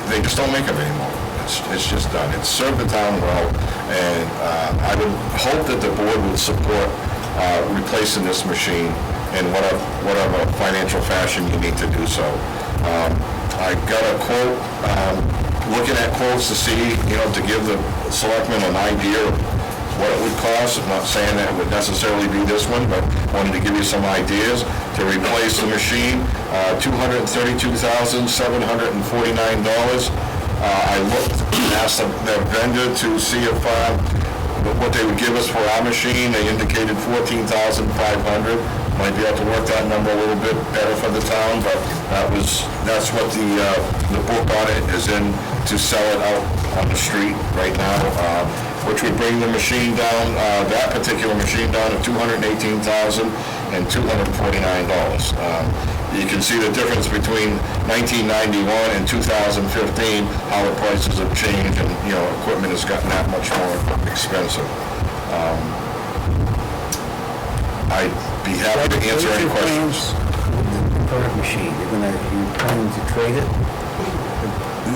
they just don't make them anymore. It's just done. It's served the town well, and I would hope that the board would support replacing this machine in whatever financial fashion you need to do so. I got a quote, looking at quotes to see, to give the selectmen an idea of what it would cost. I'm not saying that it would necessarily be this one, but wanted to give you some ideas to replace the machine. $232,749. I looked and asked the vendor to see if what they would give us for our machine. They indicated $14,500. Might be able to work that number a little bit better for the town, but that's what the book on it is in, to sell it out on the street right now, which would bring the machine down, that particular machine down to $218,249. You can see the difference between 1991 and 2015, how the prices have changed, and equipment has gotten that much more expensive. I'd be happy to answer any questions. The current machine, you planning to trade it?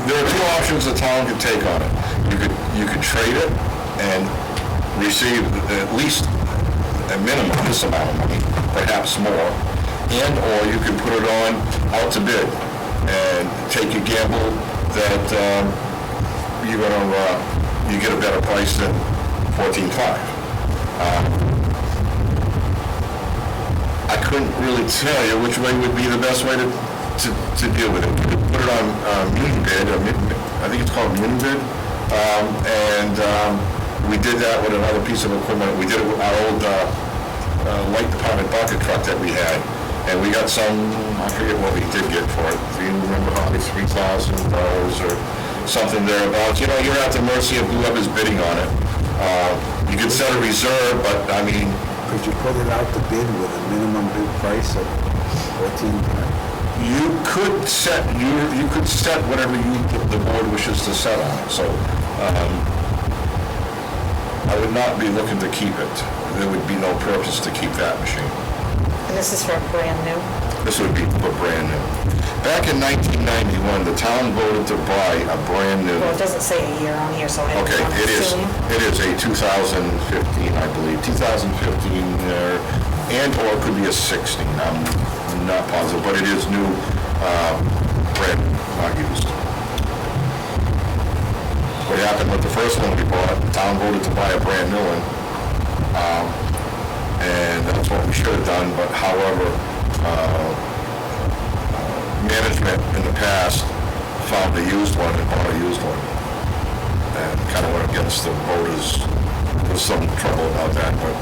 There are two options the town could take on it. You could trade it and receive at least a minimum this amount of money, perhaps more, or you could put it on out to bid and take a gamble that you get a better price than $14,500. I couldn't really tell you which way would be the best way to deal with it. You could put it on Munibid, I think it's called Munibid, and we did that with another piece of equipment. We did it with our old light department bucket truck that we had, and we got some, I forget what we did get for it. Do you remember, probably $3,000 or something thereabouts? You're at the mercy of whoever's bidding on it. You could set a reserve, but I mean, could you put it out to bid with a minimum bid price of $14,000? You could set whatever the board wishes to set on it. So I would not be looking to keep it. There would be no purpose to keep that machine. And this is for brand new? This would be for brand new. Back in 1991, the town voted to buy a brand new. Well, it doesn't say a year on here, so I don't Okay, know. it is a 2015, I believe, 2015, and or it could be a 16. I'm not positive, but it is new, brand, not used. What happened with the first one we bought, the town voted to buy a brand new one, and that's what we should have done. But however, management in the past found a used one and bought a used one, and kind of went against the voters. There's some trouble about that, but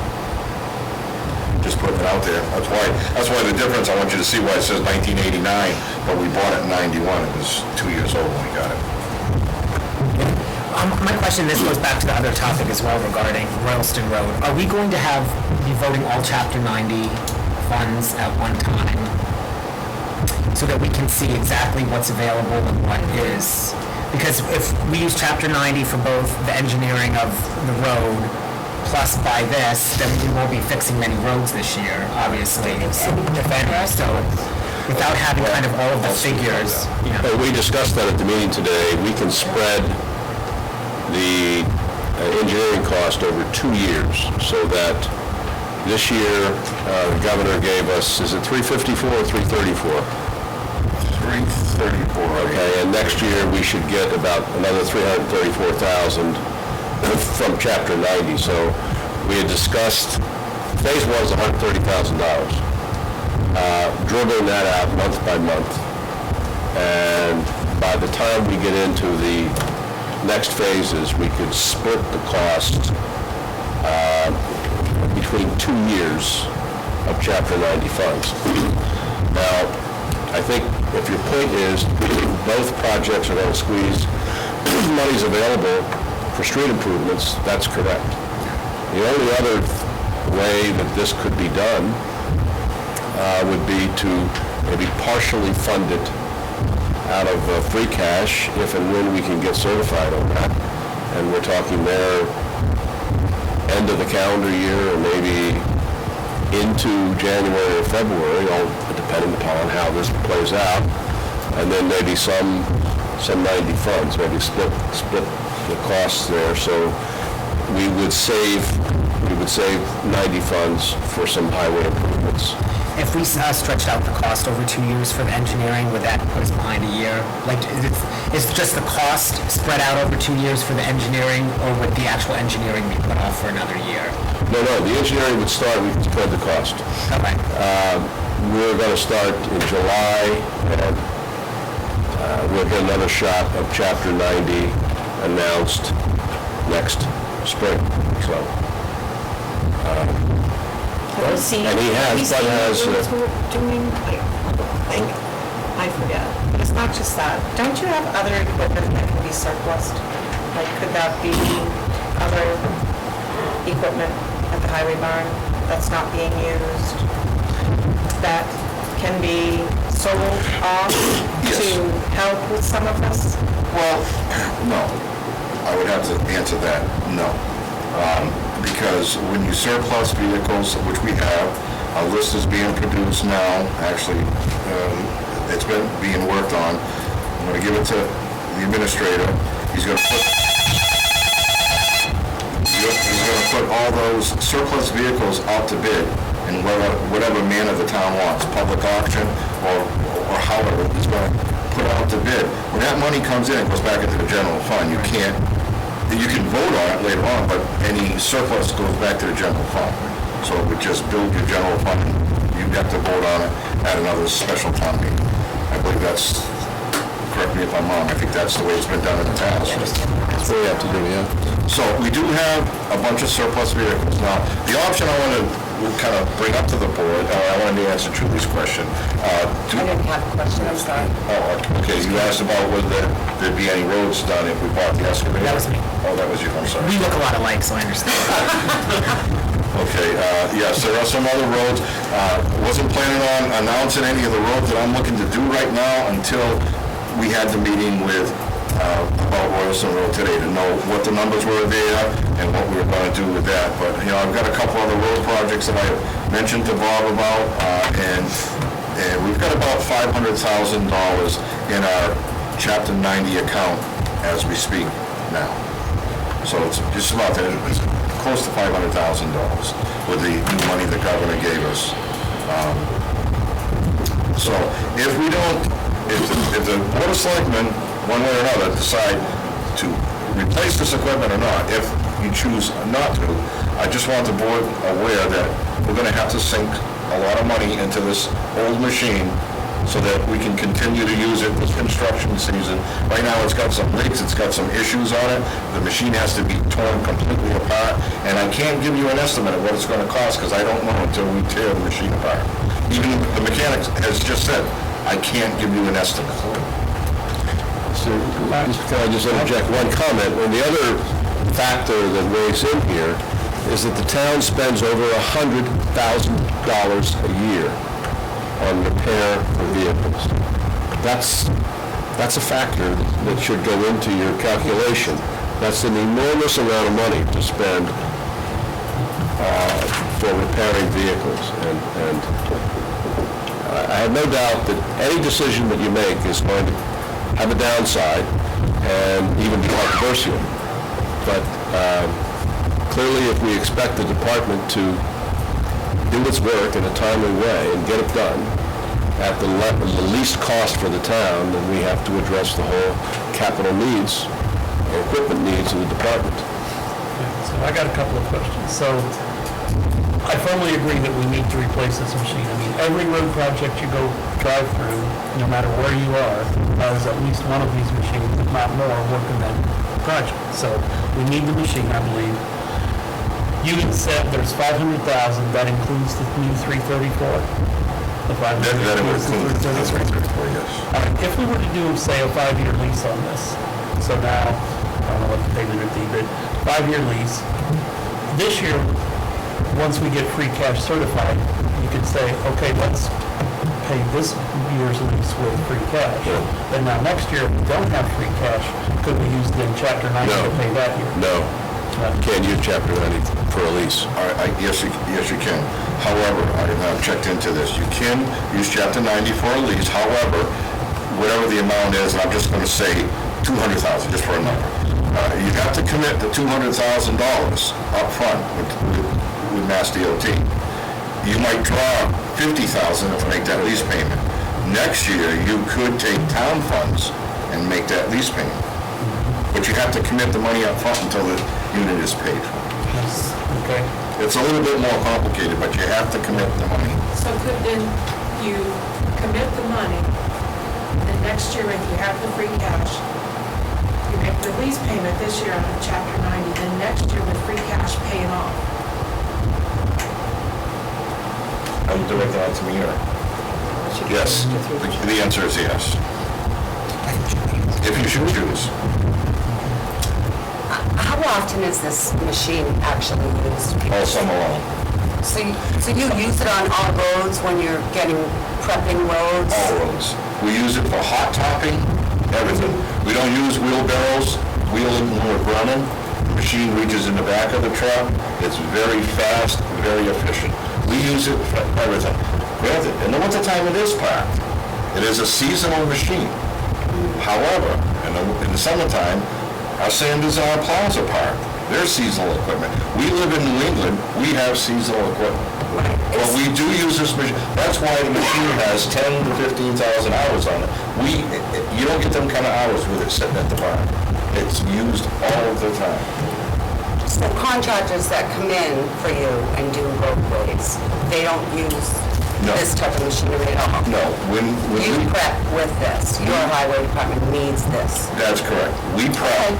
just putting it out there. That's why the difference. I want you to see why it says 1989, but we bought it in 91. It was 2 years old when we got it. My question, this goes back to the other topic as well regarding Royalston Road. Are we going to be voting all Chapter 90 funds at one time, so that we can see exactly what's available and what is? Because if we use Chapter 90 for both the engineering of the road plus by this, then we won't be fixing many roads this year, obviously, if any. So without having kind of all of the figures. We discussed that at the meeting today. We can spread the engineering cost over 2 years, so that this year the governor gave us, is it 354 or 334? 334. Okay, and next year we should get about another 334,000 from Chapter 90. So we had discussed, phase one is $130,000. Dribbling that out month by month, and by the time we get into the next phases, we could split the cost between 2 years of Chapter 90 funds. Now, I think if your point is both projects are going to squeeze money's available for street improvements, that's correct. The only other way that this could be done would be to maybe partially fund it out of free cash if and when we can get certified on that. And we're talking there end of the calendar year or maybe into January or February, all depending upon how this plays out. And then maybe some some 90 funds, maybe split the costs there, so we would save 90 funds for some highway improvements. If we stretched out the cost over 2 years for the engineering, would that put us behind a year? Like, is just the cost spread out over 2 years for the engineering, or would the actual engineering be put off for another year? No, the engineering would start, we could spread the cost. Okay. We're going to start in July, and we'll get another shot of Chapter 90 announced next spring, so. Have you seen? And he has, have you but seen has, the roads we're doing? I forget. But it's not just that. Don't you have other equipment that can be surplused? Like, could that be other equipment at the highway barn that's not being used, that can be sold off to help with some of this? Well, no. I would have to answer that, no. Because when you surplus vehicles, which we have, a list is being produced now, actually, it's been being worked on. I'm gonna give it to the administrator. He's gonna put all those surplus vehicles out to bid in whatever manner the town wants, public auction or however, he's gonna put it out to bid. When that money comes in, it goes back into the general fund. You can vote on it later on, but any surplus goes back to the general fund. So it would just build your general fund, and you'd have to vote on it at another special town meeting. I believe that's, correct me if I'm wrong, I think that's the way it's been done in the past. that's what we have to do, yeah. So we do have a bunch of surplus vehicles. Now, the option I want to kind of bring up to the board, I wanted to answer Julie's question. I didn't have a question, I'm sorry. Oh, okay, you asked about whether there'd be any roads done if we bought the excavator? That was me. Oh, that was you, I'm sorry. We look a lot alike, so I understand. Okay, yes, there are some other roads. Wasn't planning on announcing any of the roads that I'm looking to do right now until we had the meeting with, about Royalston Road today to know what the numbers were there and what we were going to do with that. But, I've got a couple other road projects that I mentioned to Bob about, and we've got about $500,000 in our Chapter 90 account as we speak now. So it's just about that, it's close to $500,000 with the new money the governor gave us. So if we don't, if the Board of Selectmen, one way or another, decide to replace this equipment or not, if you choose not to, I just want the board aware that we're gonna have to sink a lot of money into this old machine so that we can continue to use it this construction season. Right now, it's got some leaks, it's got some issues on it. The machine has to be torn completely apart, and I can't give you an estimate of what it's gonna cost, because I don't know until we tear the machine apart. Even the mechanic has just said, I can't give you an estimate. So, can I just interject one comment? And the other factor that weighs in here is that the town spends over $100,000 a year on repair for vehicles. That's a factor that should go into your calculation. That's an enormous amount of money to spend for repairing vehicles. And I have no doubt that any decision that you make is going to have a downside and even be controversial. But clearly, if we expect the department to do its work in a timely way and get it done at the least cost for the town, then we have to address the whole capital needs or equipment needs of the department. So I got a couple of questions. So I firmly agree that we need to replace this machine. I mean, every road project you go drive through, no matter where you are, has at least one of these machines, if not more, working that project. So we need the machine, I believe. You had said there's $500,000, that includes the new 334? The That would include the 334, yes. All right, if we were to do, say, a 5-year lease on this, so now, I don't know what the payment would be, but 5-year lease, this year, once we get free cash certified, you could say, okay, let's pay this year's lease with free cash. Then now next year, if we don't have free cash, could we use then Chapter 90 to pay that year? No, you can't use Chapter 90 for a lease. Yes, you can. However, I have checked into this. You can use Chapter 90 for a lease. However, whatever the amount is, and I'm just gonna say 200,000, just for a number. You have to commit the $200,000 up front with Mass DOT. You might draw 50,000 to make that lease payment. Next year, you could take town funds and make that lease payment. But you have to commit the money up front until the unit is paid. Okay. It's a little bit more complicated, but you have to commit the money. So could then you commit the money, and next year if you have the free cash, you make the lease payment this year on Chapter 90, then next year with free cash pay it off? Are you directing that to me, or? Yes. The answer is yes. If you should choose. How often is this machine actually used? All summer long. So you use it on all roads when you're prepping roads? All roads. We use it for hot topping, everything. We don't use wheelbarrows, wheeling when we're running. The machine reaches in the back of the truck. It's very fast, very efficient. We use it for everything. Granted, in the wintertime it is packed. It is a seasonal machine. However, in the summertime, our sanders and our plows are parked. They're seasonal equipment. We live in New England, we have seasonal equipment. But we do use this machine. That's why the machine has 10 to 15,000 hours on it. You don't get them kind of hours with it sitting at the barn. It's used all the time. So contractors that come in for you and do roadways, they don't use No. this type of machinery at all? No, when You we... prep with this, your highway department needs this. That's correct. We prep,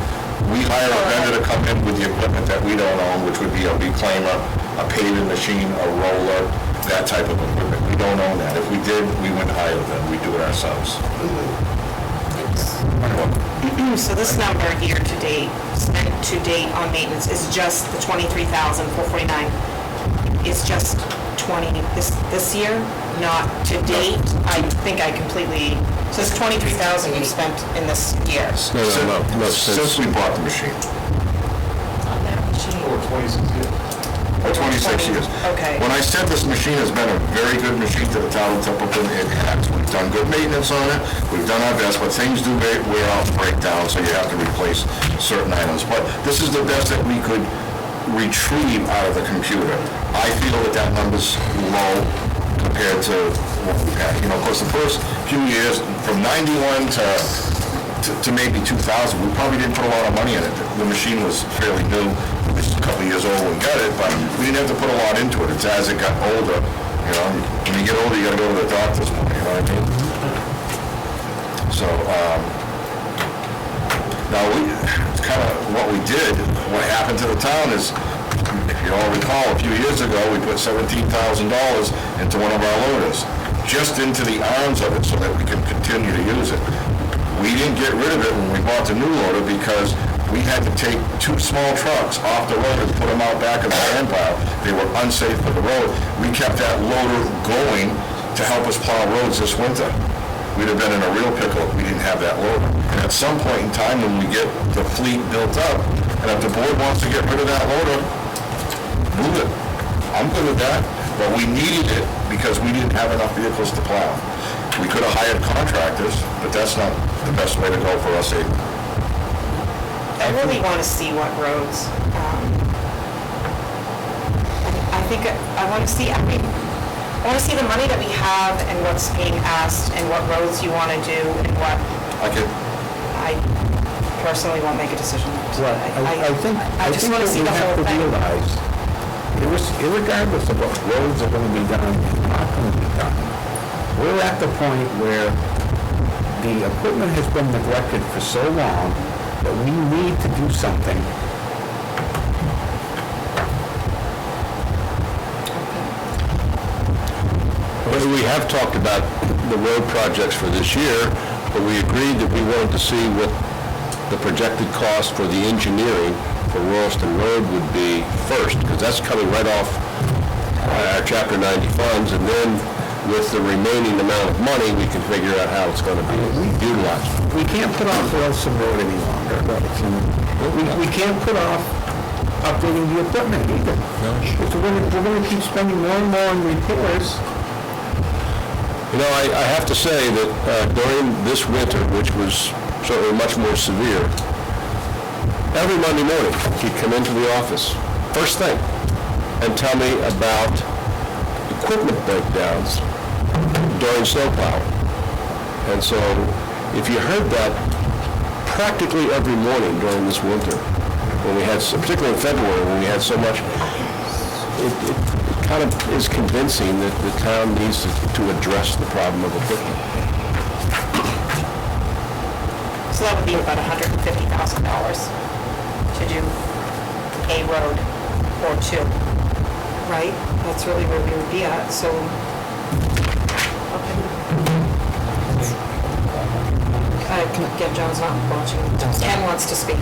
we hire a vendor to come in with the equipment that we don't own, which would be a reclaimer, a paving machine, a roller, that type of equipment. We don't own that. If we did, we wouldn't hire them. We do it ourselves. So this number year to date, spent to date on maintenance is just the 23,449. It's just 20 this year, not to date. I think I completely, so it's 23,000 you spent in this year. No, Since we bought the machine. On that machine? Or 26 years. Okay. When I said this machine has been a very good machine to the town of Templeton, it has. We've done good maintenance on it, we've done our best, but things do wear out and break down, so you have to replace certain items. But this is the best that we could retrieve out of the computer. I feel that number's low compared to what we've had. You know, of course, the first few years, from 91 to maybe 2000, we probably didn't put a lot of money in it. The machine was fairly new. It was a couple of years old when we got it, but we didn't have to put a lot into it. It's as it got older, you know, when you get older, you gotta go to the doctor's more, you know what I mean? So, now it's kind of what we did. What happened to the town is, if you all recall, a few years ago, we put $17,000 into one of our loaders, just into the arms of it so that we can continue to use it. We didn't get rid of it when we bought the new loader because we had to take 2 small trucks off the road and put them out back in the sand pile. They were unsafe for the road. We kept that loader going to help us plow roads this winter. We'd have been in a real pickle if we didn't have that loader. And at some point in time when we get the fleet built up, and if the board wants to get rid of that loader, move it. I'm good with that, but we needed it because we didn't have enough vehicles to plow. We could have hired contractors, but that's not the best way to go for us either. I really want to see what roads, I think, I want to see, I want to see the money that we have and what's being asked and what roads you want to do and what, I personally won't make a decision Well, tonight. I just think want to what see we the have whole to thing. realize, irregardless of what roads are gonna be done and not gonna be done, we're at the point where the equipment has been neglected for so long that we need to do something. Well, we have talked about the road projects for this year, but we agreed that we wanted to see what the projected cost for the engineering for Royalston Road would be first, because that's coming right off our Chapter 90 funds, and then with the remaining amount of money, we can figure out how it's going to be utilized. We can't put off Wilson Road any longer. We can't put off updating the equipment either. Because we're gonna keep spending more and more on repairs. You know, I have to say that during this winter, which was certainly much more severe, every Monday morning, he'd come into the office, first thing, and tell me about equipment breakdowns during snowplow. And so, if you heard that practically every morning during this winter, when we had, particularly in February, when we had so much, it kind of is convincing that the town needs to address the problem of equipment. So that would be about $150,000 to do a road or two, right? That's really where we would be at, so. Again, John's not watching. Ken wants to speak.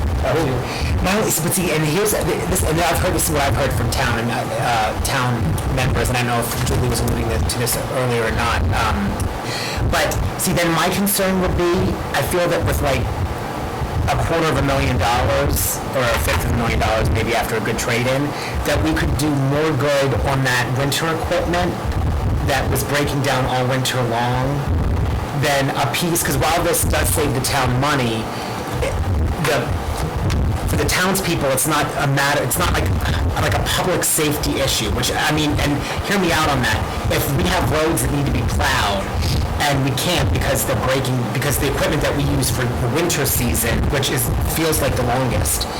No, but see, and here's this, and I've heard this is what I've heard from town and town members, and I don't know if Julie was alluding to this earlier or not. But see, then my concern would be, I feel that with like $250,000 or $500,000 maybe after a good trade-in, that we could do more good on that winter equipment that was breaking down all winter long than a piece, because while this does save the town money, for the townspeople, it's not a matter, it's not like a public safety issue, which, I mean, and hear me out on that. If we have roads that need to be plowed, and we can't because they're breaking, because the equipment that we use for the winter season, which feels like the longest,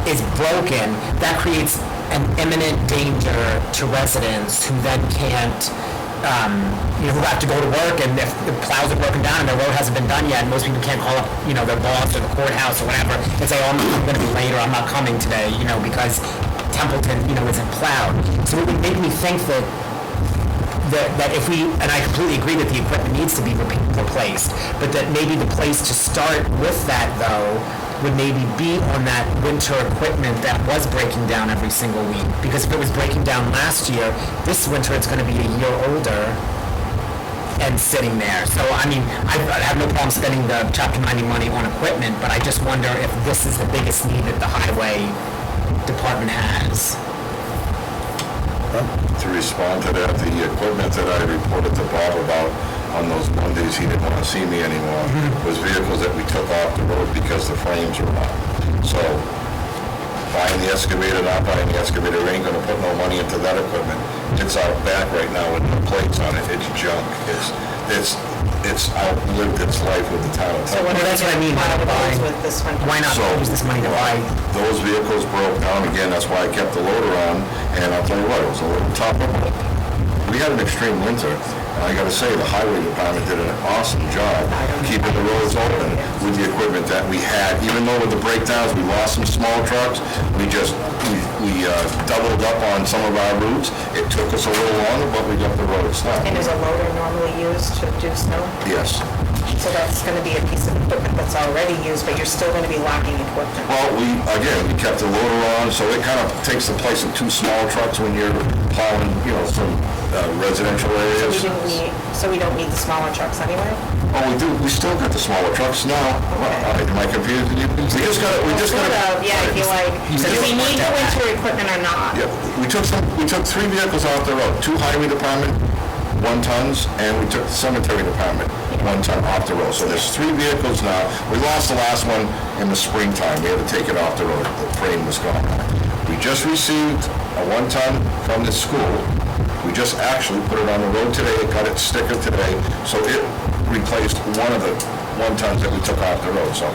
is broken, that creates an imminent danger to residents who then can't, who have to go to work, and if the plows are broken down and the road hasn't been done yet, and most people can't call up, their boss or the courthouse or whatever and say, oh, I'm going to be late or I'm not coming today, because Templeton, isn't plowed. So it would make me think that if we, and I completely agree that the equipment needs to be replaced, but that maybe the place to start with that, though, would maybe be on that winter equipment that was breaking down every single week. Because if it was breaking down last year, this winter it's going to be a year older and sitting there. So, I mean, I have no problem spending the Chapter 90 money on equipment, but I just wonder if this is the biggest need that the highway department has. To respond to that, the equipment that I reported to Bob about on those Mondays, he didn't want to see me anymore, was vehicles that we took off the road because the frames were out. So, buying the excavator, not buying the excavator, ain't gonna put no money into that equipment. It's out back right now with no plates on it, it's junk, it's outlived its life with the town of So what Templeton. are that's what I mean, Why why- with this one? Why not So, use this money to buy? Those vehicles broke down again, that's why I kept the loader on, and I'll tell you what, it was a little tough. We had an extreme winter, and I gotta say, the highway department did an awesome job keeping the roads open with the equipment that we had. Even though with the breakdowns, we lost some small trucks, we doubled up on some of our routes. It took us a little longer, but we got the roads done. And is a loader normally used to do snow? Yes. So that's going to be a piece of equipment that's already used, but you're still going to be lacking equipment. Well, we kept the loader on, so it kind of takes the place of two small trucks when you're plowing, some residential areas. So we don't need the smaller trucks anyway? Oh, we do, we still got the smaller trucks now. Am I confused with you? We just got Sort of, yeah, I feel like, said do it we was need the worked out. winter equipment or not? Yeah, we took 3 vehicles off the road, 2 highway department, 1 tons, and we took the cemetery department, 1 ton off the road. So there's 3 vehicles now. We lost the last one in the springtime. We had to take it off the road. The frame was gone. We just received a 1 ton from the school. We just actually put it on the road today, got its sticker today, so it replaced one of the 1 tons that we took off the road. So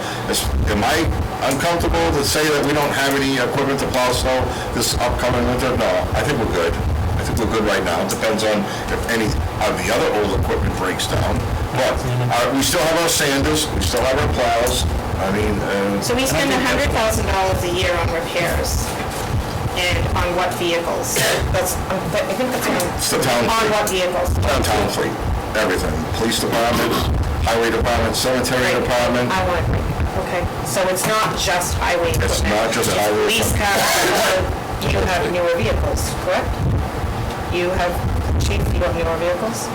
am I uncomfortable to say that we don't have any equipment to plow snow this upcoming winter? No, I think we're good. I think we're good right now. It depends on if any of the other old equipment breaks down. But we still have our sanders, we still have our plows. I mean... So we spend $100,000 a year on repairs. And on what vehicles? I think that's It's the town on fleet. what vehicles? Town fleet, everything. Police department, highway department, cemetery department. I want, okay, so it's not just highway equipment? It's not just highway Police cars, you have newer vehicles, correct? Chief, you have newer vehicles?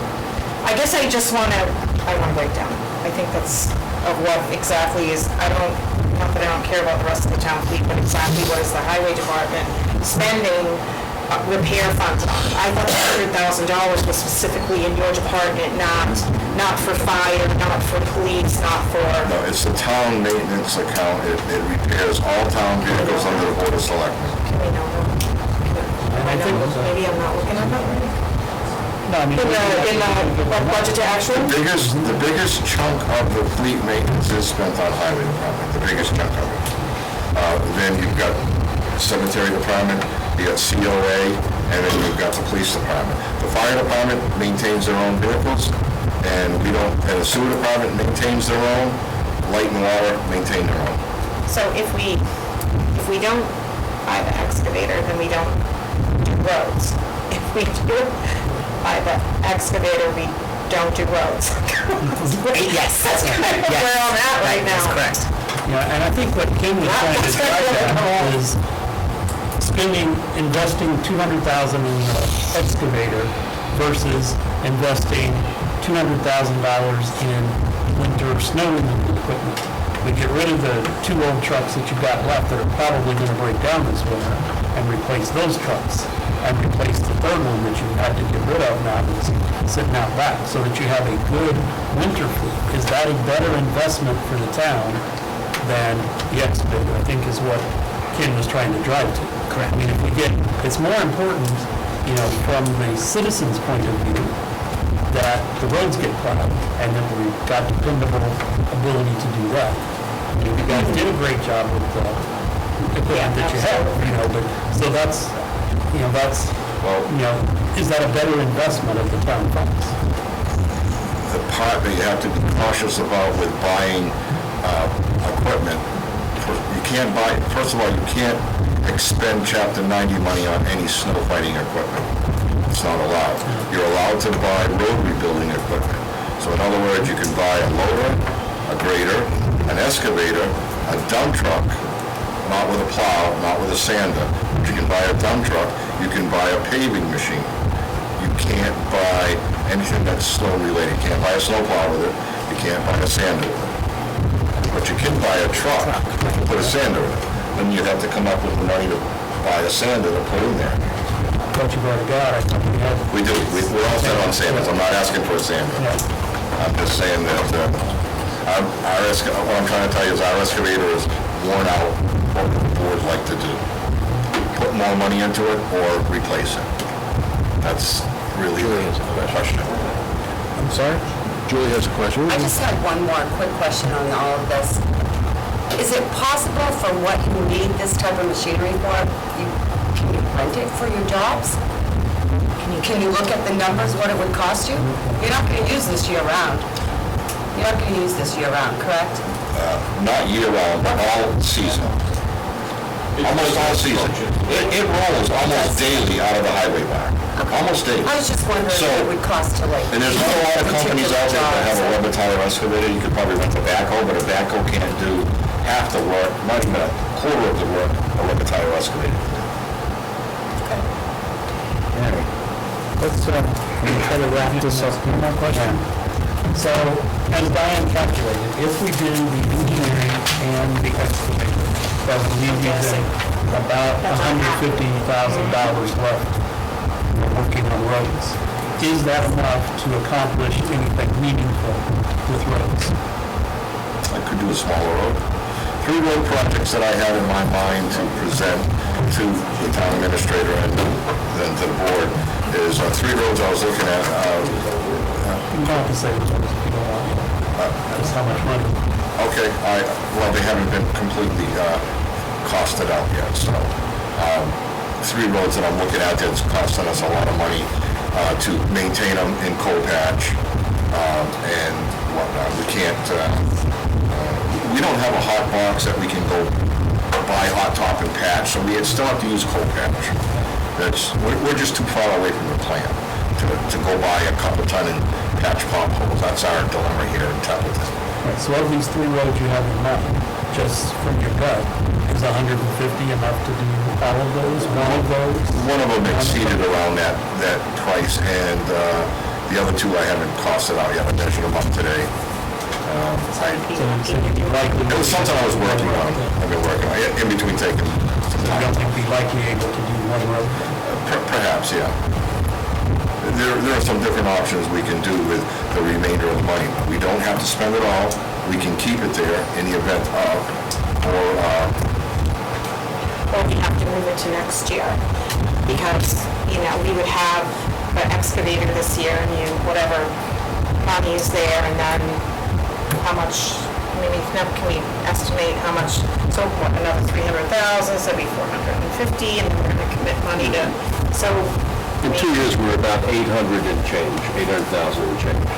I guess I want to break down. I think that's of what exactly is, not that I don't care about the rest of the town fleet, but exactly what is the highway department spending repair funds on. I thought the $100,000 was specifically in your department, not for fire, not for police, not for... No, it's the town maintenance account. It repairs all town vehicles under the Board of Selectmen. Okay, no. Maybe I'm not looking at that right. No, I mean. In the budget to actual? The biggest chunk of the fleet maintenance is spent on highway department, the biggest chunk of it. Then you've got cemetery department, you got COA, and then you've got the police department. The fire department maintains their own vehicles, and and the sewer department maintains their own, light and water maintain their own. So if we don't buy the excavator, then we don't do roads. If we do buy the excavator, we don't do roads. Yes, that's That's kind of yes. where I'm at right now. That's correct. Yeah, and I think what Kim was trying to drive at is investing $200,000 in the excavator versus investing $200,000 in winter snow removal equipment. We get rid of the 2 old trucks that you've got left that are probably going to break down this winter and replace those trucks and replace the third one that you had to get rid of now that's sitting out back so that you have a good winter fleet. Is that a better investment for the town than the excavator, I think is what Ken was trying to drive to. Correct. I mean, it's more important, from the citizens' point of view, that the roads get plowed and that we've got dependable ability to do that. You guys did a great job with the equipment that you have, but, so that's, is that a better investment of the town funds? The part that you have to be cautious about with buying equipment, you can't buy, first of all, you can't expend Chapter 90 money on any snow fighting equipment. It's not allowed. You're allowed to buy road rebuilding equipment. So in other words, you can buy a loader, a grader, an excavator, a dump truck, not with a plow, not with a sander. But you can buy a dump truck, you can buy a paving machine. You can't buy anything that's snow related. You can't buy a snow plow with it. You can't buy a sander with it. But you can buy a truck and put a sander in it. Then you'd have to come up with the money to buy a sander to put in there. But you've already got, I thought we had. We do. We're all set on sanders. I'm not asking for a sander. I'm just saying that what I'm trying to tell you is our excavator is worn out. What would the board like to do? Put more money into it or replace it? That's really the question. I'm sorry? Julie has a question. I just have one more quick question on all of this. Is it possible for what you need this type of machinery for, can you rent it for your jobs? Can you look at the numbers, what it would cost you? You're not going to use this year-round. You're not going to use this year-round, correct? Not year-round, but all season. Almost all season. It rolls almost daily out of the highway bar. Almost daily. I was just wondering So- what it would cost to like... And there's not a lot of companies out there that have a jobs. rubber tire excavator. You could probably rent a backhoe, but a backhoe can't do half the work, not even a quarter of the work a rubber tire excavator can do. Anyway, let's, can we try to wrap this up? One more question? So, as Diane calculated, if we do the engineering and the excavator, that would leave you then about $150,000 left for working on roads. Is that enough to accomplish anything meaningful with roads? I could do a smaller road. 3 road projects that I have in my mind to present to the town administrator and then to the board is 3 roads I was looking at. You don't have to say which ones if you don't want to. Just how much money. Okay, well, they haven't been completely costed out yet, so 3 roads that I'm looking at that's costing us a lot of money to maintain them in coal patch and whatnot. We can't, we don't have a hot box that we can go buy hot top and patch, so we still have to use coal patch. We're just too far away from the plant to go buy a couple ton and patch potholes. That's our dilemma here in Templeton. Right, so of these 3 roads you have in mind, just from your gut, is 150 enough to do all of those, one of those? One of them exceeded around that price, and the other 2 I haven't costed out yet. I measured them up today. So you'd be likely... It was something I was working on. I've been working on it in between taking some I time. don't think we'd be likely able to do one road. Perhaps, yeah. There are some different options we can do with the remainder of the money. We don't have to spend it all. We can keep it there in the event of, Or we have to move it to next year, because, we would have the excavator this year, and whatever money is there, and then how much, can we estimate how much, so what, another 300,000, so it'd be 450, and then we're gonna commit money to, so. In 2 years, we're about 800 and change, 800,000 and change.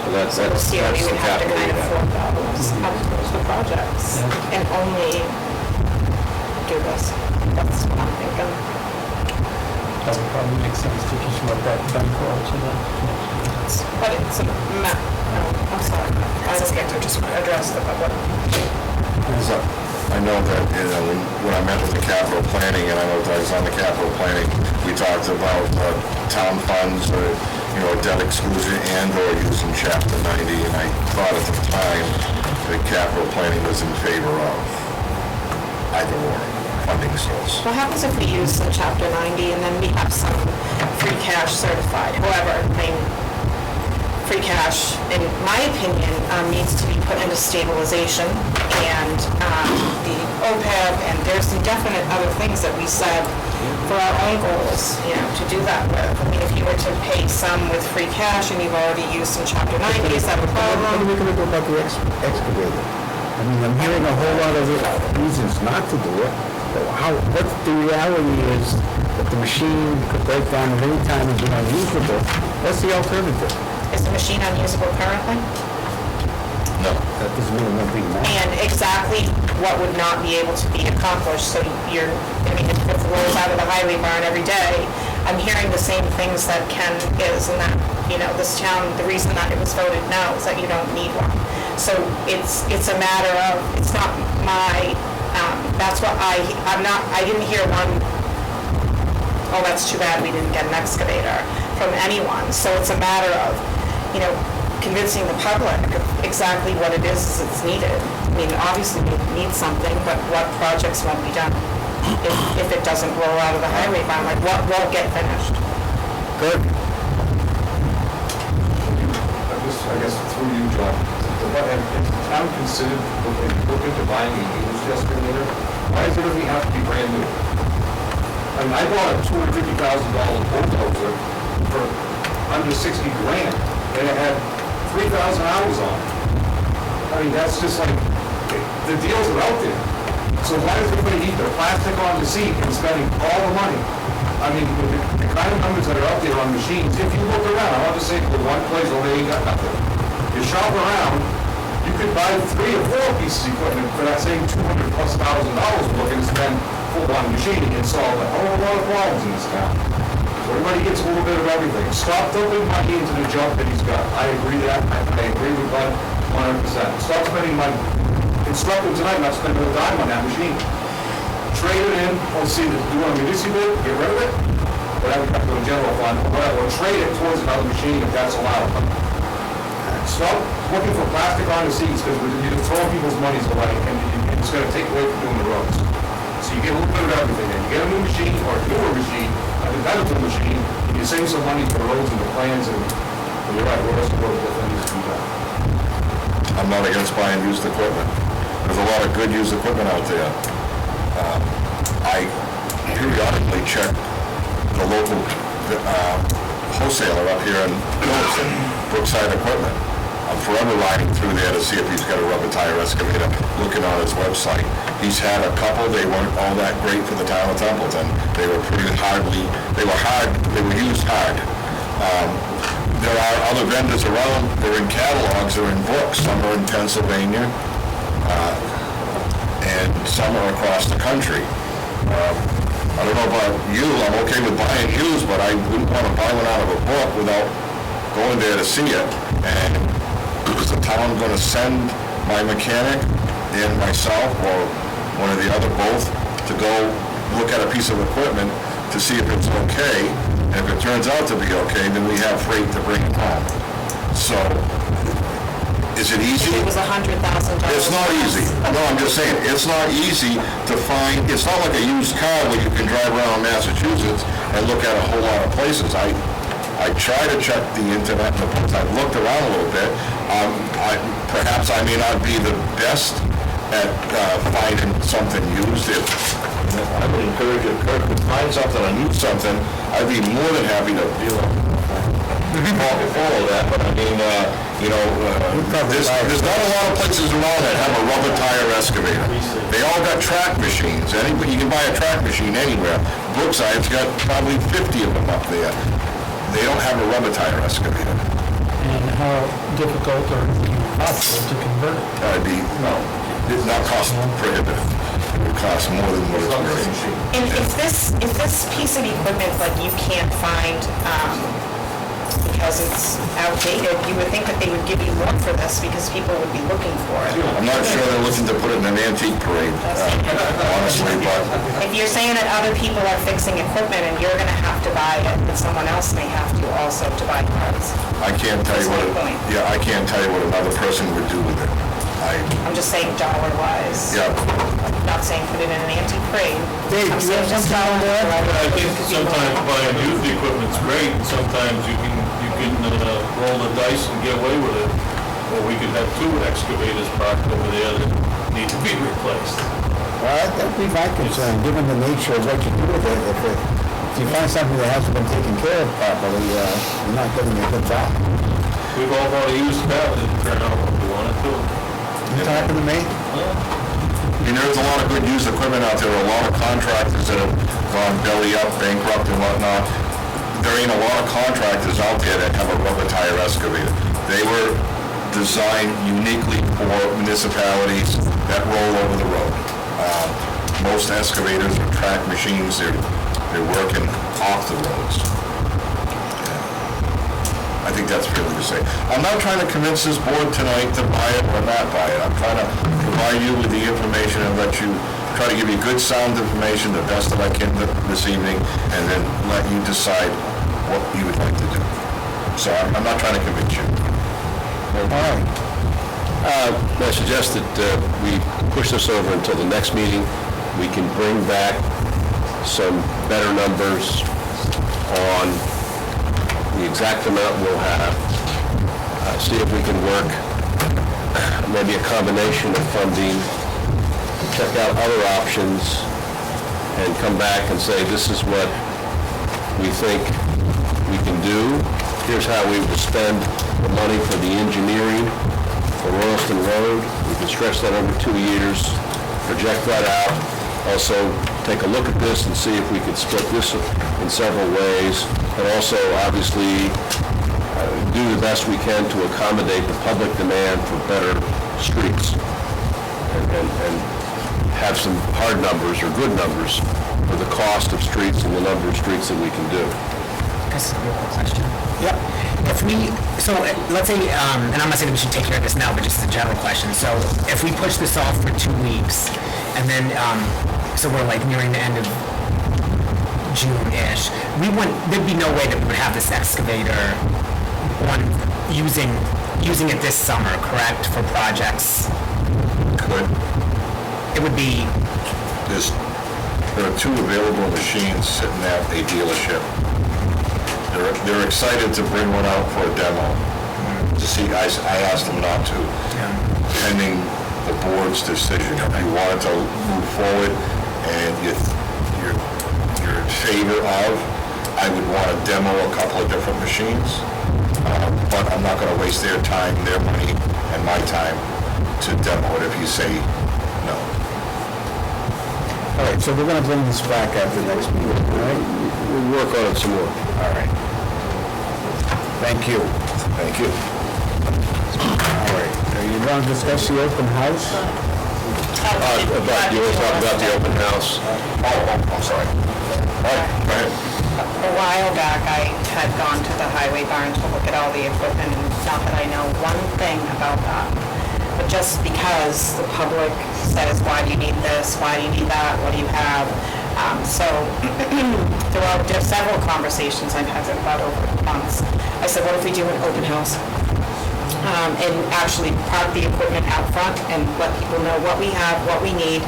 So that's This year, we the would have to capital we kind of have. foreclose the projects, and only do this. That's what I'm thinking. That would probably make sense to just let that bankroll to the next year. But it's a I'm sorry, I just get to just address the public. so I know that, when I met with the capital planning, and I know that I was on the capital planning, we talked about town funds, debt exclusion and/or using Chapter 90, and I thought at the time that capital planning was in favor of either or funding source. What happens if we use some Chapter 90 and then we have some free cash certified? However, free cash, in my opinion, needs to be put into stabilization, and the OPEB, and there's some definite other things that we said for our own goals, to do that with. If you were to pay some with free cash and you've already used some Chapter 90, is that a What are problem? we gonna do about the excavator? I'm hearing a whole lot of reasons not to do it. What the reality is that the machine could break down at any time and be unusable. What's the alternative? Is the machine unusable currently? No. That doesn't mean it won't be more. And exactly what would not be able to be accomplished, so if it rolls out of the highway barn every day, I'm hearing the same things that Ken is, and that, this town, the reason that it was voted no is that you don't need one. So it's a matter of, it's not my, that's what I didn't hear one, oh, that's too bad we didn't get an excavator from anyone. So it's a matter of, convincing the public of exactly what it is that's needed. Obviously we need something, but what projects won't be done if it doesn't roll out of the highway barn? Like, what won't get finished? Good. I guess through you, John, has the town considered looking into buying a used excavator? Why does everything have to be brand new? I bought a $250,000 bulldozer for under 60 grand, and it had 3,000 hours on it. That's just like, the deals are out there. So why does everybody eat their plastic on the seat and spending all the money? The kind of numbers that are out there on machines, if you look around, I want to say for one place, well, they ain't got nothing. You shop around, you could buy 3 or 4 pieces of equipment for that same $200,000+ looking to spend full on machining and solve a whole lot of problems in this town. So everybody gets a little bit of everything. Stop dumping money into the junk that he's got. I agree that. I agree with Bud 100%. Stop spending money. Instruct him tonight not spending a dime on that machine. Trade it in, or see, do you want a municipal, get rid of it, whatever, back to the general fund, or whatever, or trade it towards another machine if that's allowed. Stop looking for plastic on the seats, because you're throwing people's monies away, and it's going to take away from doing the roads. So you get a little bit of everything, and you get a new machine, or a newer machine, a competitive machine, and you save some money for the roads and the plans, and you're right, what else the road that needs to be done. I'm not against buying used equipment. There's a lot of good used equipment out there. I periodically check the local wholesaler up here in Williston, Brookside Equipment. I'm forever riding through there to see if he's got a rubber tire excavator, looking on his website. He's had a couple, they weren't all that great for the town of Templeton. They were they were used hard. There are other vendors around, they're in catalogs, they're in books, some are in Pennsylvania, and some are across the country. I don't know about you, I'm okay with buying used, but I wouldn't want to buy one out of a book without going there to see it. And is the town going to send my mechanic and myself, or one of the other both, to go look at a piece of equipment to see if it's okay? And if it turns out to be okay, then we have freight to bring it home. So, is it easy? If it was $100,000. It's not easy. No, I'm just saying, it's not easy to find, it's not like a used car where you can drive around Massachusetts and look at a whole lot of places. I try to check the internet, I've looked around a little bit. Perhaps I may not be the best at finding something used. I would encourage if Kirk could find something or use something, I'd be more than happy to, follow that, but I mean, there's not a lot of places around that have a rubber tire excavator. They all got track machines. You can buy a track machine anywhere. Brookside's got probably 50 of them up there. They don't have a rubber tire excavator. And how difficult or possible to convert it? It's not cost prohibitive. It would cost more than what it's worth. And if this piece of equipment, like, you can't find, because it's outdated, you would think that they would give you more for this because people would be looking for it. I'm not sure they're looking to put it in an antique parade, honestly, but If you're saying that other people are fixing equipment and you're gonna have to buy it, then someone else may have to also to buy parts. I can't tell you That's my point. I can't tell you what another person would do with it. I'm just saying dollar-wise. Yeah, I'm not saying put it in an antique parade. Dave, I'm do you saying have just something on dollar- there? I think sometimes buying used equipment's great, and sometimes you can roll the dice and get away with it. Or we could have two excavators parked over there that need to be replaced. Well, that'd be my concern, given the nature of what you do with it. If you find something that hasn't been taken care of properly, you're not getting a good job. We've all bought a used car that didn't turn out what we wanted to. You talking to me? I mean, there's a lot of good used equipment out there, a lot of contractors that have gone belly up, bankrupt and whatnot. There ain't a lot of contractors out there that have a rubber tire excavator. They were designed uniquely for municipalities that roll over the road. Most excavators are track machines, they're working off the roads. I think that's really to say. I'm not trying to convince this board tonight to buy it or not buy it. I'm trying to provide you with the information and try to give you good sound information, the best that I can this evening, and then let you decide what you would like to do. So I'm not trying to convince you. All right. I suggest that we push this over until the next meeting. We can bring back some better numbers on the exact amount we'll have. See if we can work maybe a combination of funding, check out other options, and come back and say, this is what we think we can do. Here's how we will spend the money for the engineering for Royalston Road. We can stretch that over 2 years, project that out. Also, take a look at this and see if we could split this in several ways. And also, obviously, do the best we can to accommodate the public demand for better streets. And have some hard numbers or good numbers for the cost of streets and the number of streets that we can do. This is a real quick question. Yep. Let's say, and I'm not saying that we should take care of this now, but just a general question. So if we push this off for 2 weeks, and then, so we're like nearing the end of June-ish, there'd be no way that we would have this excavator using it this summer, correct, for projects? Could. It would be, There are 2 available machines sitting at a dealership. They're excited to bring one out for a demo. To see, I asked them not to, pending the board's decision. If you wanted to move forward and you're in favor of, I would want to demo a couple of different machines. But I'm not going to waste their time, their money, and my time to demo it if you say no. All right, so we're gonna bring this back after the next meeting, all right? We'll work on it some more. All right. Thank you. Thank you. All right, you want to discuss the open house? But you want to talk about the open house? I'm sorry. All right, go ahead. A while back, I had gone to the highway barn to look at all the equipment, and not that I know one thing about that, but just because the public says, why do you need this, why do you need that, what do you have? So throughout just several conversations I've had about over months, I said, what if we do an open house? And actually park the equipment out front and let people know what we have, what we need.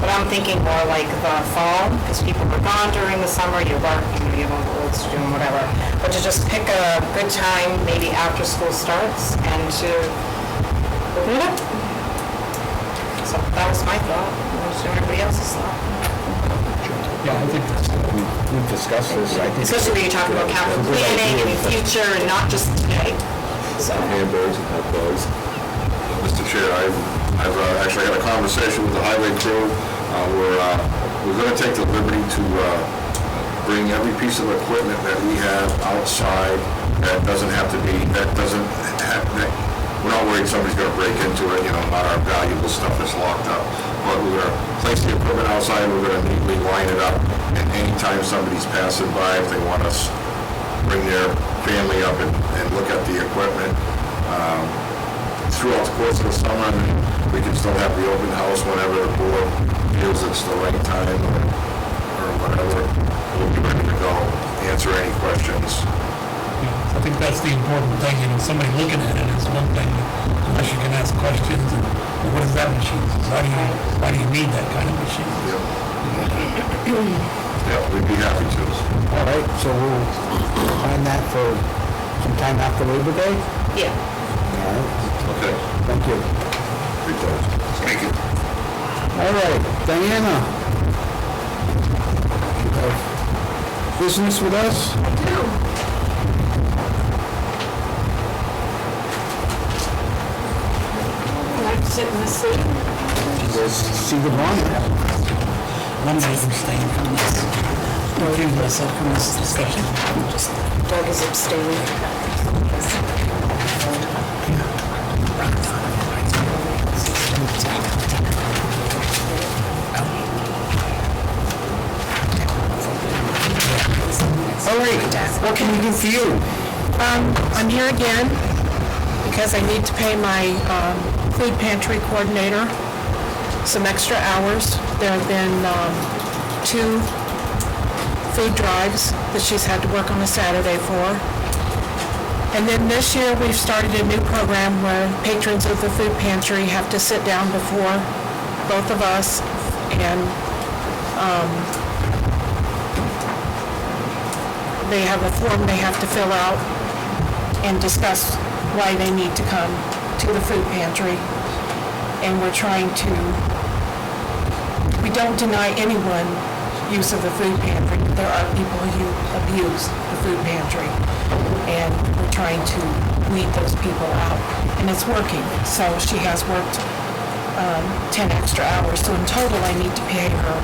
But I'm thinking more like the fall, because people were gone during the summer, you're working, be on the roads doing whatever. But to just pick a good time, maybe after school starts, and to open it up. So that was my thought. What was everybody else's thought? Yeah, I think that's, We've discussed this, I think. Especially when you're talking about capital planning and the future and not just today. So, Hamburgers and hot dogs. Mr. Chair, I've actually had a conversation with the highway crew. We're going to take the liberty to bring every piece of equipment that we have outside that doesn't have to be, we're not worried somebody's going to break into it, not our valuable stuff that's locked up. But we're going to place the equipment outside, we're going to neatly line it up, and anytime somebody's passing by, if they want us, bring their family up and look at the equipment, throughout the course of the summer, and we can still have the open house whenever the board feels it's the right time or whatever. We'll be ready to go, answer any questions. I think that's the important thing, somebody looking at it is one thing, unless you can ask questions, and well, what is that machine? Why do you need that kind of machine? Yeah, we'd be happy to. All right, so we'll plan that for sometime after Labor Day? yeah. All right, Okay. thank you. Thank you. All right, Diana. You have business with us? Sit in the seat. See the morning. Lindsay's abstaining from this. Recuse myself from this discussion. Doug is abstaining. All right, what can we do for you? I'm here again because I need to pay my food pantry coordinator some extra hours. There have been 2 food drives that she's had to work on a Saturday for. And then this year, we've started a new program where patrons of the food pantry have to sit down before both of us and they have a form they have to fill out and discuss why they need to come to the food pantry. And we're trying to, we don't deny anyone use of the food pantry. There are people who abuse the food pantry. And we're trying to weed those people out. And it's working. So she has worked 10 extra hours. So in total, I need to pay her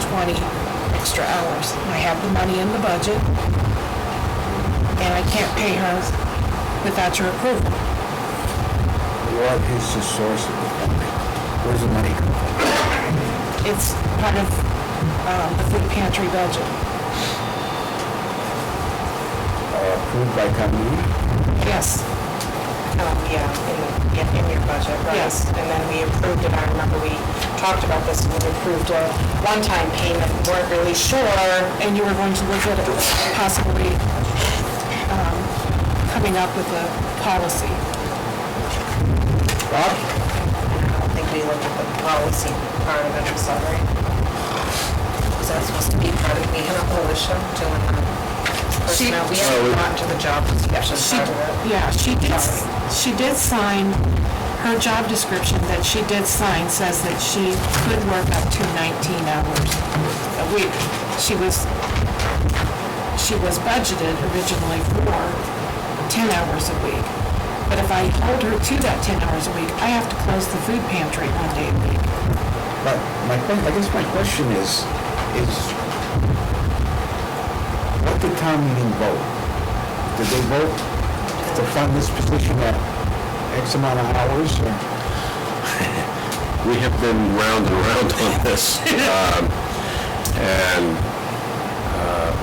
20 extra hours. I have the money in the budget. And I can't pay her without your approval. What is the source of the funding? Where's the money come from? It's part of the food pantry budget. Approved by town meeting? Yes. In your budget, right? Yes. And then we approved it, I remember we talked about this, when we approved a one-time payment, we weren't really sure. And you were going to look at it, possibly coming up with a policy. Bob? I don't think we looked at the policy part of it, I'm sorry. Was that supposed to be part of, we had a militia doing personnel, we haven't gotten to the job description part of it. Yeah, she did sign, her job description that she did sign says that she could work up to 19 hours a week. She was budgeted originally for 10 hours a week. But if I hold her to that 10 hours a week, I have to close the food pantry 1 day a week. But I guess my question is what did town meeting vote? Did they vote to fund this position at X amount of hours, or? We have been round and round on this.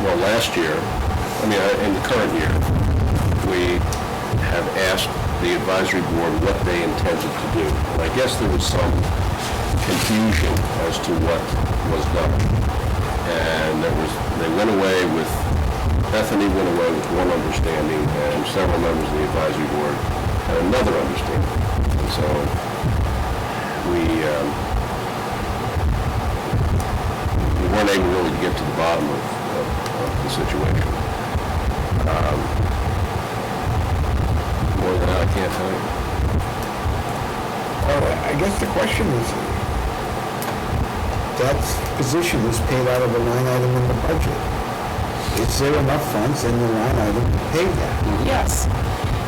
Well, last year, in the current year, we have asked the advisory board what they intended to do. And I guess there was some confusion as to what was done. And they went away with, Bethany went away with one understanding, and several members of the advisory board had another understanding. And so we weren't able really to get to the bottom of the situation. More than that, I can't tell you. Well, I guess the question is, that position is paid out of a line item in the budget. Is there enough funds in the line item to pay that? Yes.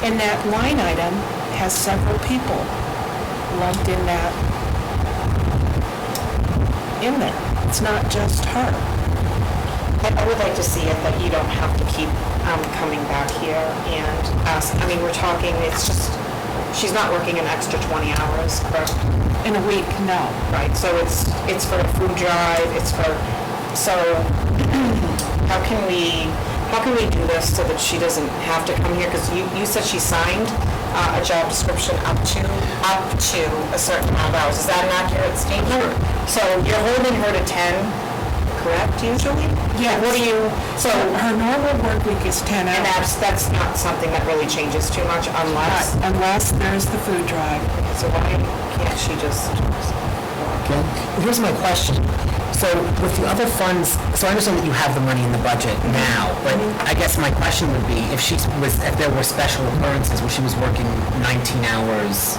And that line item has several people lumped in that, in there. It's not just her. I would like to see it that you don't have to keep coming back here and ask, I mean, we're talking, it's just, she's not working an extra 20 hours, correct? In a week, no. Right, so it's for a food drive, it's for, so how can we do this so that she doesn't have to come here? Because you said she signed a job description up to a certain amount of hours. Is that an accurate statement? So you're holding her to 10, correct, usually? Yeah. What do you, so her normal work week is 10 hours. And that's not something that really changes too much unless? Unless there's the food drive. So why can't she just? Here's my question. So with the other funds, so I understand that you have the money in the budget now, but I guess my question would be, if there were special occurrences where she was working 19 hours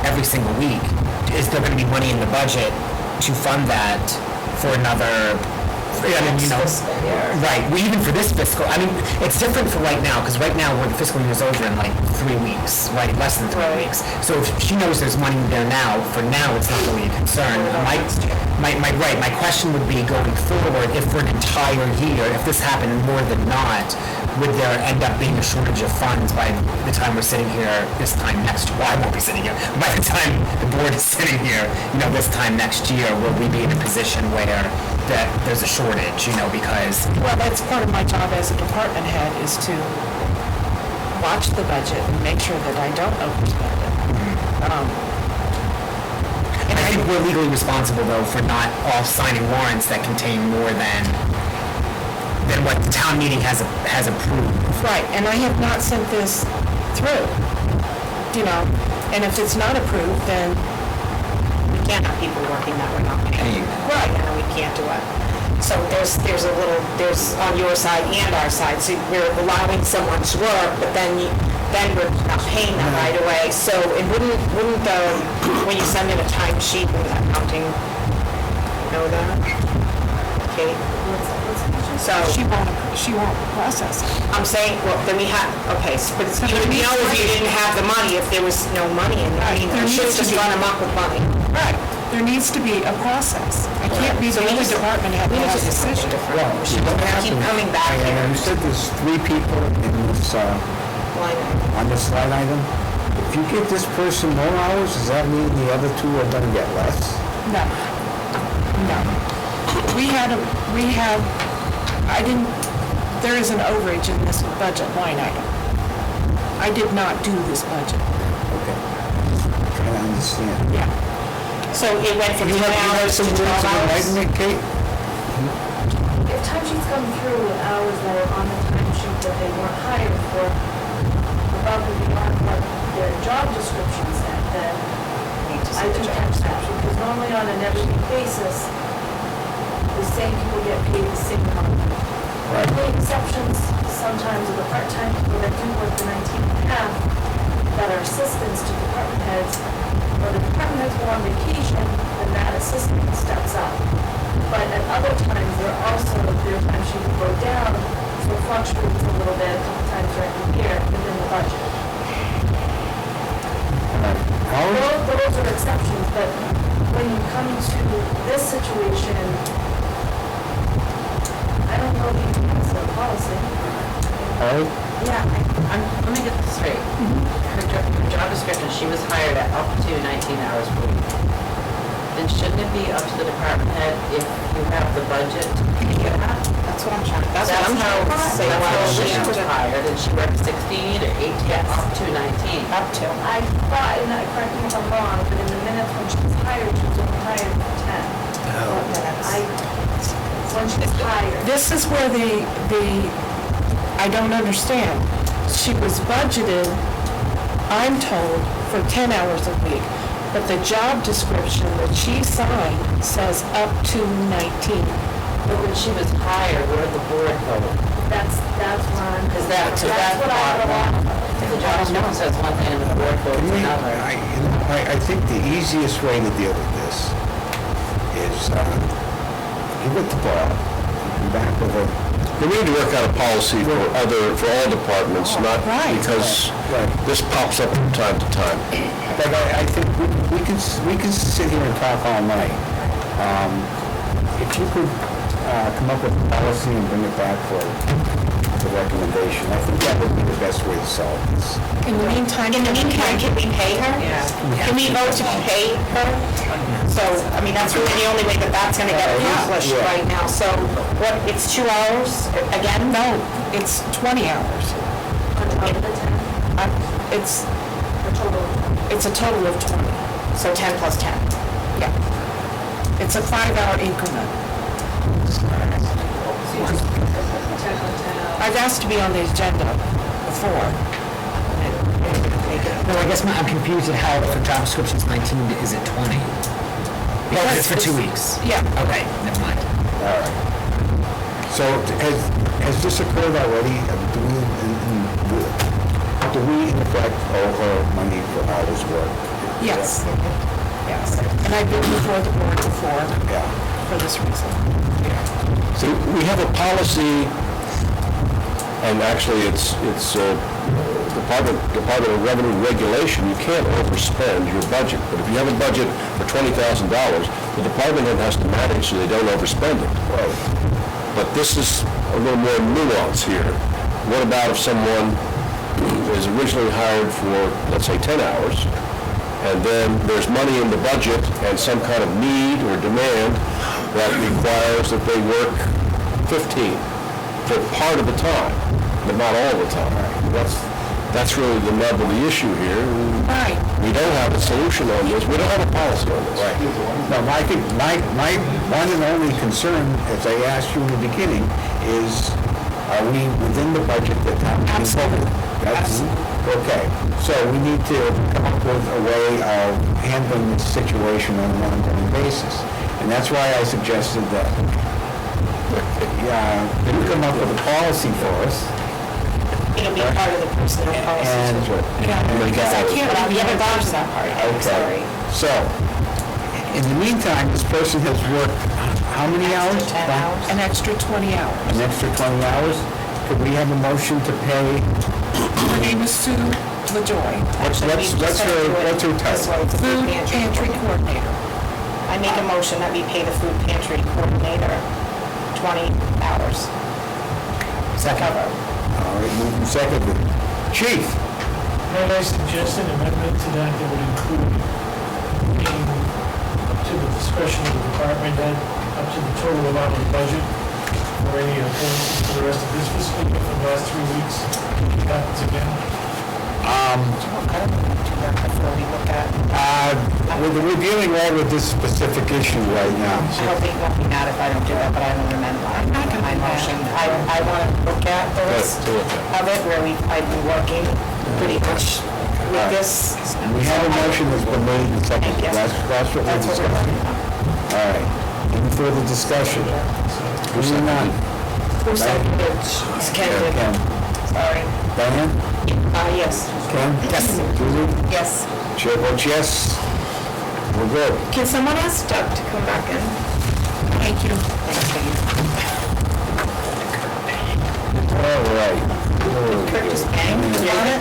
every single week, is there going to be money in the budget to fund that for another, I mean, you know, right, well, even for this fiscal, I mean, it's different for right now, because right now, the fiscal year is over in like 3 weeks, right, less than 3 weeks. So if she knows there's money there now, for now, it's not really a concern. My question would be going forward, if for an entire year, if this happened more than not, would there end up being a shortage of funds by the time we're sitting here this time next, well, I won't be sitting here, by the time the board is sitting here, you know, this time next year, will we be in a position where that there's a shortage, you know, because... Well, that's part of my job as a department head, is to watch the budget and make sure that I don't overspend it. And I think we're legally responsible, though, for not all signing warrants that contain more than what the town meeting has approved. Right, and I have not sent this through, you know, and if it's not approved, then we can't have people working that we're not paying. Right, and we can't do it. So there's on your side and our side, so we're allowing someone to work, but then we're not paying them right away. So it wouldn't when you send in a timesheet, wouldn't accounting know that? Okay. So she won't process it. I'm saying, well, then we have, okay, but it's, you know, if you didn't have the money, if there was no money in it, I mean, you should just run them up with money. Right. There needs to be a process. I can't be the only department head that has a decision. Well, Keep coming back here. You said there's 3 people in this, on this line item. If you give this person more hours, does that mean the other 2 are gonna get less? No. There is an overage in this budget line item. I did not do this budget. Okay. Trying to understand. Yeah. So it went from 10 hours to 12 hours? Kate? If timesheets come through with hours that are on the timesheet that they weren't hired for, above and beyond what their job description said, then I do catch that. Because normally on an everyday basis, the same people get paid the same amount. There are exceptions sometimes of the part-time people that do work the 19 and a half that are assistants to department heads. When the department heads go on vacation, then that assistant steps up. But at other times, their time sheet will go down, so it fluctuates a little bit, a couple times during the year within the budget. Those are exceptions, but when you come to this situation, I don't know if you can pass a policy. Yeah, let me get this straight. Her job description, she was hired at up to 19 hours per week. Then shouldn't it be up to the department head if you have the budget to pay that? That's what I'm trying to say. That's how she was hired, and she worked 16 or 18, up to 19. Up to. I thought, and correct me if I'm wrong, but in the minutes when she was hired, she was only hired for 10. When she was hired. This is where I don't understand. She was budgeted, I'm told, for 10 hours a week, but the job description that she signed says up to 19. But when she was hired, where did the board vote? That's where I'm. Because that's what I part go off of. The job description says one thing and the board votes another. I think the easiest way to deal with this is, give it to Bob, come back with a, We need to work out a policy for all departments, not because this pops up from time to time. but I think we can sit here and talk all night. If you could come up with a policy and bring it back for the recommendation, I think that would be the best way to solve this. In the meantime, can we pay her? Yeah. Can we vote to pay her? So, I mean, that's really the only way that that's gonna get accomplished Yeah. right now. So, what, it's 2 hours again? No, it's 20 hours. On top of the 10, It's, the total. it's a total of 20, so 10 plus 10. Yeah. It's a 5-hour increment. 10 on 10 hours. I've asked to be on the agenda before. No, I guess I'm confused at how for job description's 19, is it 20? Because it's for 2 weeks. Yeah. Okay, never mind. All right. So has this occurred already? Do we in effect owe her money for hours worked? Yes. Yes. And I've been before the board before Yeah. for this reason. So we have a policy, and actually it's Department of Revenue regulation, you can't overspend your budget. But if you have a budget for $20,000, the department head has to manage so they don't overspend it. But this is a little more nuance here. What about if someone is originally hired for, let's say, 10 hours, and then there's money in the budget and some kind of need or demand that requires that they work 15 for part of the time, but not all the time. That's really the nub of the issue here. Right. We don't have a solution on this. We don't have a policy on this. No, my one and only concern, as I asked you in the beginning, is are we within the budget that town meeting voted? Okay, so we need to come up with a way of handling this situation on an ongoing basis. And that's why I suggested that, you come up with a policy for us. It'll be part of the personnel policy. And, Because I can't, we haven't gone to that part yet, I'm sorry. So, in the meantime, this person has worked how many hours? 10 hours. An extra 20 hours. An extra 20 hours? Could we have a motion to pay? Her name is Sue LaJoy. What's her title? Food pantry coordinator. I make a motion that we pay the food pantry coordinator 20 hours. Second. All right, moved and seconded. Chief? Might I suggest an amendment to that that would include being up to the discretion of the department head, up to the total amount of the budget, or any appointments for the rest of this fiscal year for the last 3 weeks, if it happens again? Before we look at, We're dealing right with this specific issue right now. I hope they won't be mad if I don't do that, but I don't amend my motion. I want to look at the list of it where I've been working pretty much with this. We have a motion that's been made and seconded. Yes. That's what we're That's what we're discussing. working on. All right. Any further discussion? Hearing none. Who seconded? Ken did. Ken. Sorry. Diane? Yes. Ken? Yes. Julie? Yes. Chair votes yes. We're good. Can someone ask Doug to come back in? Thank you. All right. Kurt just banged on it.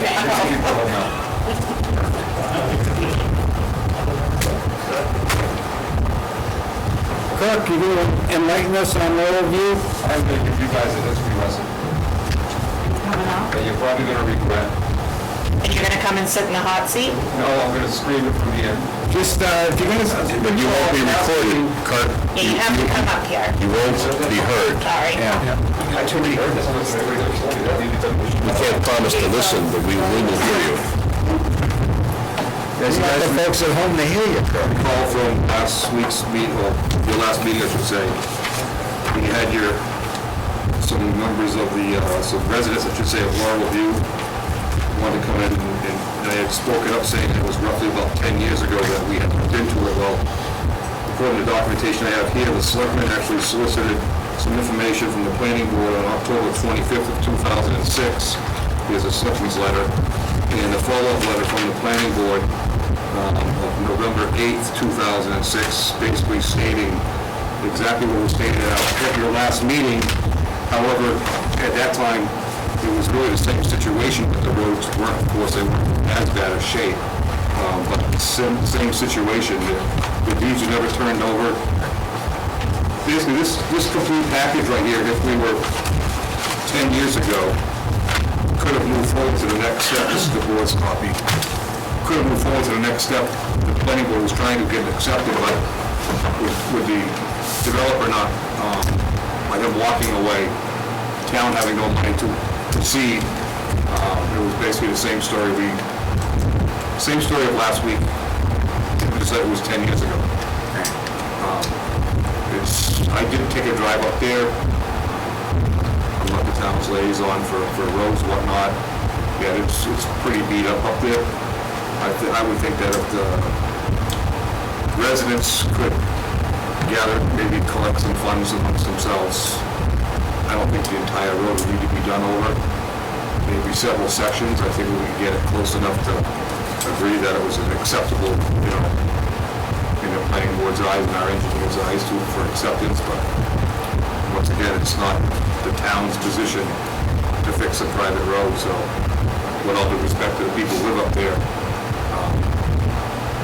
Kirk, you gonna enlighten us on Laurel View? I'm going to give you guys a history lesson Coming out. that you're probably going to regret. And you're gonna come and sit in the hot seat? No, I'm going to scream it from the end. Just, if you're gonna... But you won't be recorded, Kurt. Yeah, you have to come up here. You won't be heard. Sorry. I totally heard this. That's what everybody told me. That needed to- We can't promise to listen, but we will hear you. Yes, you got the folks at home to hear you, Kirk. Call from last week's meeting, or your last meeting, I should say. You had some members of the, some residents, I should say, of Laurel View wanted to come in, and I had spoken up saying it was roughly about 10 years ago that we had looked into it. Well, according to the documentation I have here, the selectmen actually solicited some information from the planning board on October 25th of 2006. Here's a Selectmen's letter, and a follow-up letter from the planning board of November 8th, 2006, basically stating exactly what was stated at your last meeting. However, at that time, it was really the same situation, but the roads weren't, of course, they weren't as bad a shape. But same situation, the deeds were never turned over. Basically, this complete package right here, if we were 10 years ago, could have moved forward to the next step. This is the board's copy. Could have moved forward to the next step. The planning board was trying to get it accepted, but with the developer not, by them walking away, town having no money to proceed, it was basically the same story of last week. It said it was 10 years ago. I did take a drive up there. I'm not the town's liaison for roads and whatnot. Yeah, it's pretty beat up there. I would think that if the residents could gather, maybe collect some funds amongst themselves, I don't think the entire road would need to be done over. Maybe several sections. I think we could get it close enough to agree that it was an acceptable, in the planning board's eyes and our engineer's eyes for acceptance, but once again, it's not the town's position to fix a private road, so with all due respect to the people who live up there,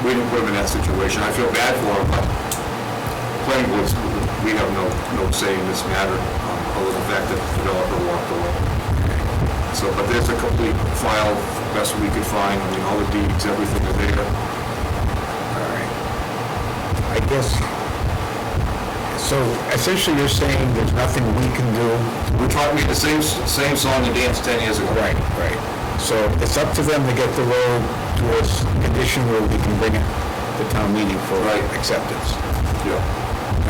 we didn't put them in that situation. I feel bad for them, but planning boards, we have no say in this matter, other than the fact that the developer walked away. So, but there's a complete file, best we could find. I mean, all the deeds, everything are there. All right. I guess, so essentially you're saying there's nothing we can do? We taught me the same song and dance 10 years ago. Right. So it's up to them to get the road to a condition where we can bring it to town meeting for acceptance. Yeah.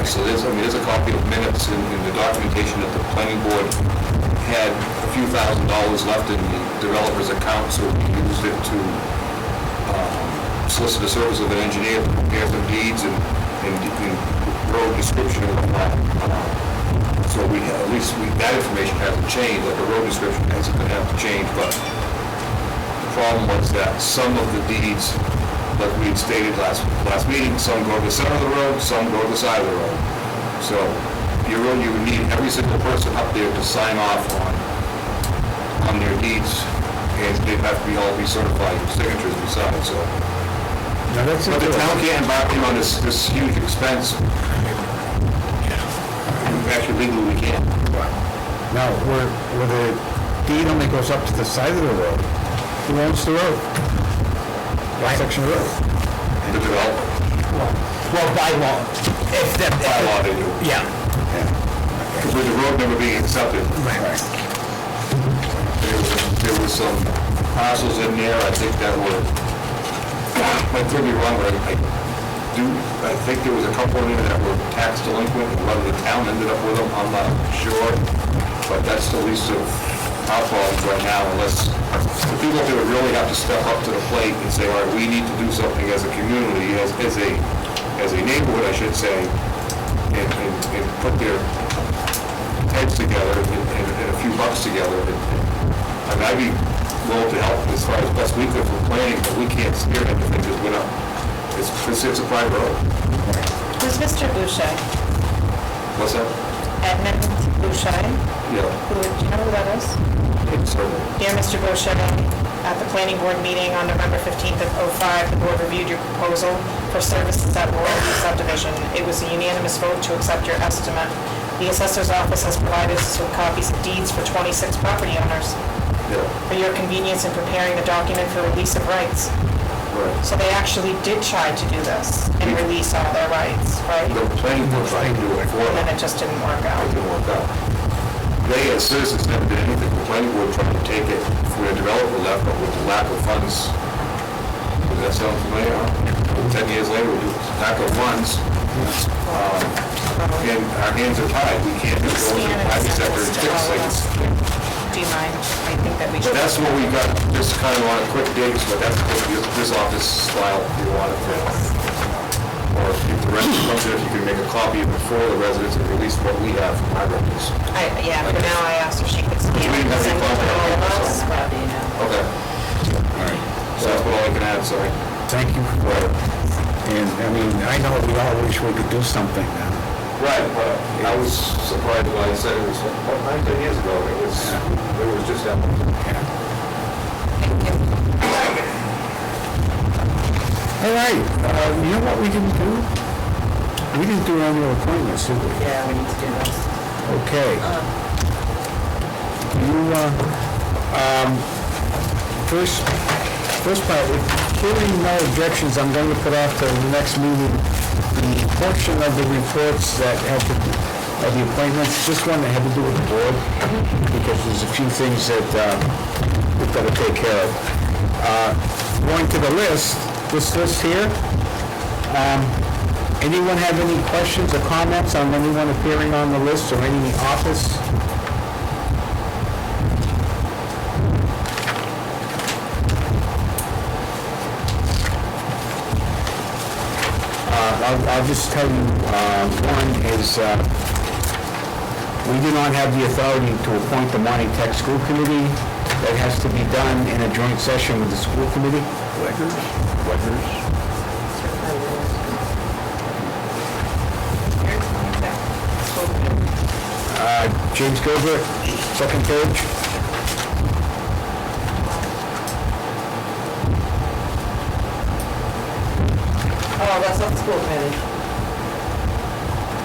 So there's a copy of minutes in the documentation that the planning board had a few $1,000s left in the developer's account, so we used it to solicit the service of an engineer to prepare some deeds and road description and whatnot. So at least that information hasn't changed, like the road description hasn't been have to change, but the problem was that some of the deeds, like we had stated last meeting, some go to the center of the road, some go to the side of the road. So you would need every single person up there to sign off on their deeds, and they'd have to all be certified signatures besides, so. But the town can't embark on this huge expense. Actually, legally, we can't. Now, where the deed only goes up to the side of the road, who owns the road? What section of road? The developer. Well, by law, By law, they do. yeah. Because with the road never being accepted, Right. there was some parcels in there, I think that were, I could be wrong, but I think there was a couple in there that were tax delinquent, and whether the town ended up with them, I'm not sure. But that's the least of our problems right now, unless the people there would really have to step up to the plate and say, all right, we need to do something as a community, as a neighborhood, I should say, and put their heads together and a few bucks together. I mean, I'd be willing to help as far as best we could for planning, but we can't steer anything because we're not, it's a private road. Who's Mr. Boucher? What's that? Edmund Boucher? Yeah. Do you know who that is? Certainly. Dear Mr. Boucher, at the planning board meeting on November 15th of '05, the board reviewed your proposal for services at Royalty subdivision. It was a unanimous vote to accept your estimate. The assessor's office has provided us with copies of deeds for 26 property owners Yeah. for your convenience in preparing the document for release of rights. Right. So they actually did try to do this and release all their rights, right? The planning board tried to do it for And then them. it just didn't work out. It didn't work out. They, as citizens, never did anything. The planning board tried to take it for a developer left, but with the lack of funds. Does that sound familiar? 10 years later, we do lack of funds. And our hands are tied. We can't just go into the private sector and fix things. Do you mind? I think that we So should. that's what we got, just kind of on a quick digs, but that's this office style, if you want it. Or if the rest of it, if you can make a copy of it for the residents and release what we have from our records. Yeah, for now, I asked if she could scan it and send it to all of us. Okay. All right. So that's what all I can add, sorry. Thank you for, and, I mean, I know we all wish we could do something now. Right, but I was surprised when I said it was, what, 9, 10 years ago, it was just that one. All right, you know what we didn't do? We didn't do annual appointments, did we? Yeah, we need to do this. Okay. You, first part, hearing no objections, I'm going to put off to the next meeting the portion of the reports that have to, of the appointments, this one that had to do with the board, because there's a few things that we've got to take care of. Going to the list, this list here, anyone have any questions or comments on anyone appearing on the list or any office? I'll just tell you, one is, we do not have the authority to appoint the Monty Tech School Committee. That has to be done in a joint session with the school committee. James Gilbert, second page. Oh, that's not the school committee.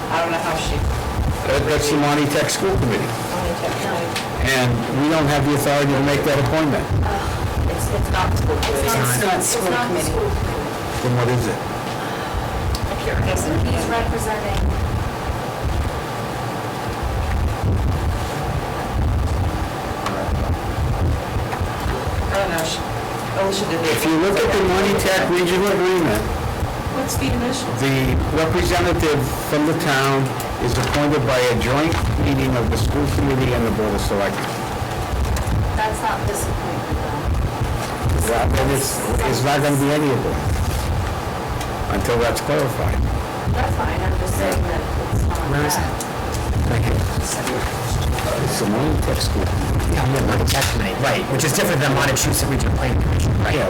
I don't know how she, That's the Monty Tech School Committee. only took nine. And we don't have the authority to make that appointment. It's not the school committee. It's not school It's not the committee. school committee. Then what is it? He's representing, I don't know, Alicia did it. If you look at the Monty Tech Regional Agreement, What's the initial? the representative from the town is appointed by a joint meeting of the school committee and the board of selectmen. that's not this appointment though. Then it's not going to be any of them until that's clarified. That's fine, I'm just saying that it's not Where is that. Thank you. It's the Monty Tech School. Yeah, Monty Tech Committee, right, which is different than Montechusett Regional Planning Commission, right? Yeah,